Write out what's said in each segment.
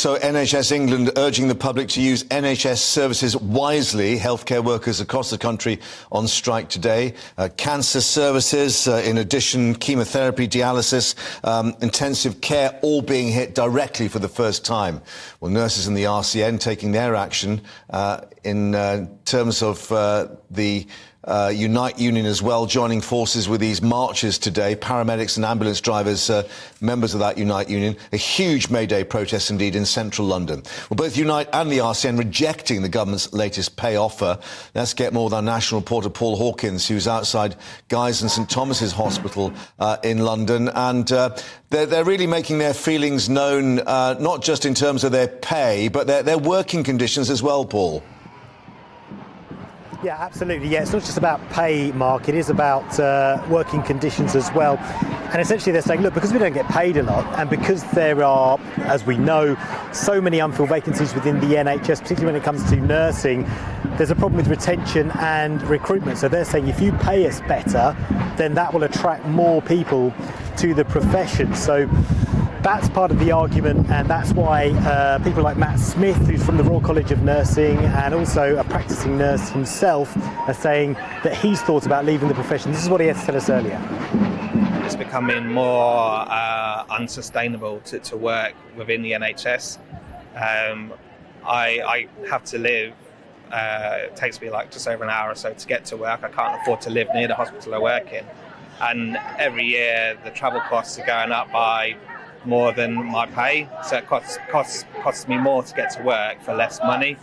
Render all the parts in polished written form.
So NHS England urging the public to use NHS services wisely. Healthcare workers across the country on strike today. Cancer services, in addition, chemotherapy, dialysis, intensive care, all being hit directly for the first time. Well, nurses in the RCN taking their action in terms of the Unite Union as well, joining forces with these marches today. Paramedics and ambulance drivers, members of that Unite Union. A huge May Day protest indeed in central London. Well, both Unite and the RCN rejecting the government's latest pay offer. Let's get more with our national reporter Paul Hawkins, who's outside Guy's and St Thomas's Hospital in London. And they're really making their feelings known, not just in terms of their pay, but their working conditions as well, Paul. Yeah, absolutely. Yeah, it's not just about pay, Mark. It is about working conditions as well. And essentially they're saying, look, because we don't get paid a lot and because there are, as we know, so many unfilled vacancies within the NHS, particularly when it comes to nursing, there's a problem with retention and recruitment. So they're saying if you pay us better, then that will attract more people to the profession. So that's part of the argument, and that's why people like Matt Smith, who's from the Royal College of Nursing and also a practicing nurse himself, are saying that he's thought about leaving the profession. This is what he had to tell us earlier. It's becoming more unsustainable to work within the NHS. I have to live, it takes me like just over an hour or so to get to work. I can't afford to live near the hospital I work in. And every year the travel costs are going up by more than my pay, so it costs me more to get to work for less money,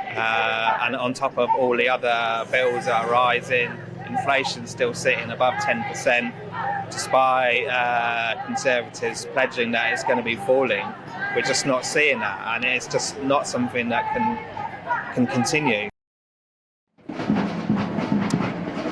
and on top of all the other bills that are rising, inflation's still sitting above 10%, despite Conservatives pledging that it's going to be falling. We're just not seeing that, and it's just not something that can continue.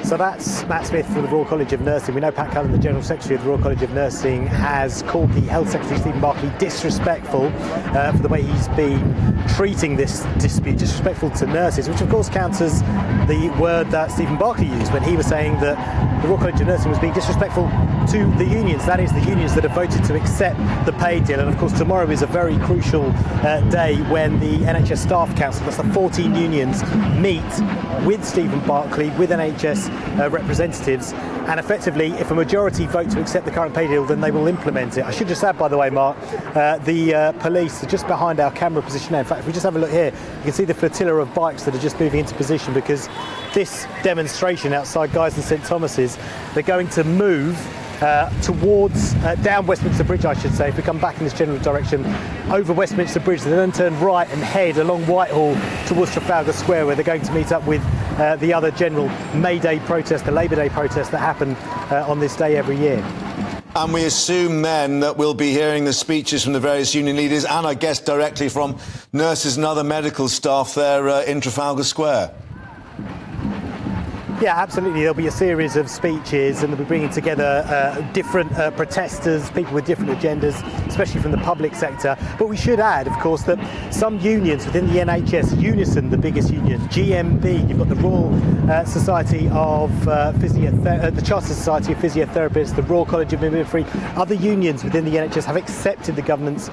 So that's Matt Smith from the Royal College of Nursing. We know Pat Cullen, the General Secretary of the Royal College of Nursing, has called the Health Secretary, Stephen Barclay, disrespectful for the way he's been treating this dispute, disrespectful to nurses, which of course counters the word that Stephen Barclay used when he was saying that the Royal College of Nursing was being disrespectful to the unions. That is, the unions that have voted to accept the pay deal. And of course tomorrow is a very crucial day when the NHS Staff Council, that's the 14 unions, meet with Stephen Barclay, with NHS representatives, and effectively if a majority vote to accept the current pay deal, then they will implement it. I should just add, by the way, Mark, the police are just behind our camera position now. In fact, if we just have a look here, you can see the flotilla of bikes that are just moving into position, because this demonstration outside Guy's and St Thomas's, they're going to move towards down Westminster Bridge, I should say. If we come back in this general direction, over Westminster Bridge, they then turn right and head along Whitehall towards Trafalgar Square, where they're going to meet up with the other general May Day protest, the Labour Day protest that happened on this day every year. And we assume then that we'll be hearing the speeches from the various union leaders and I guess directly from nurses and other medical staff there in Trafalgar Square. Yeah, absolutely. There'll be a series of speeches, and they'll be bringing together different protesters, people with different agendas, especially from the public sector. But we should add, of course, that some unions within the NHS, Unison, the biggest union, GMB, you've got the Royal Society of the Chartered Society of Physiotherapists, the Royal College of Midwifery, other unions within the NHS have accepted the government's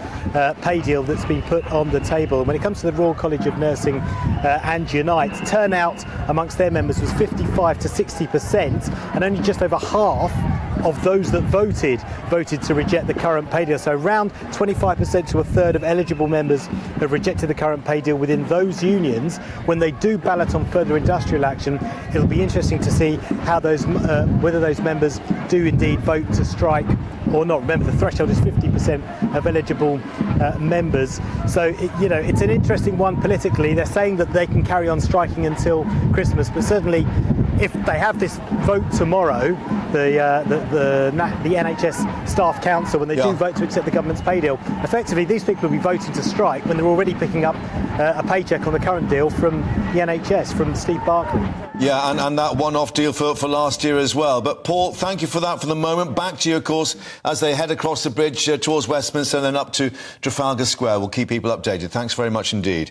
pay deal that's been put on the table. And when it comes to the Royal College of Nursing and Unite, turnout amongst their members was 55 to 60%, and only just over half of those that voted to reject the current pay deal. So around 25% to a third of eligible members have rejected the current pay deal within those unions. When they do ballot on further industrial action, it'll be interesting to see how those whether those members do indeed vote to strike or not. Remember, the threshold is 50% of eligible members. So, it's an interesting one politically. They're saying that they can carry on striking until Christmas, but certainly if they have this vote tomorrow, the NHS Staff Council, when they do vote to accept the government's pay deal, effectively these people will be voting to strike when they're already picking up a paycheck on the current deal from the NHS, from Steve Barclay. Yeah, and that one-off deal for last year as well. But Paul, thank you for that for the moment. Back to you, of course, as they head across the bridge towards Westminster and then up to Trafalgar Square. We'll keep people updated. Thanks very much indeed.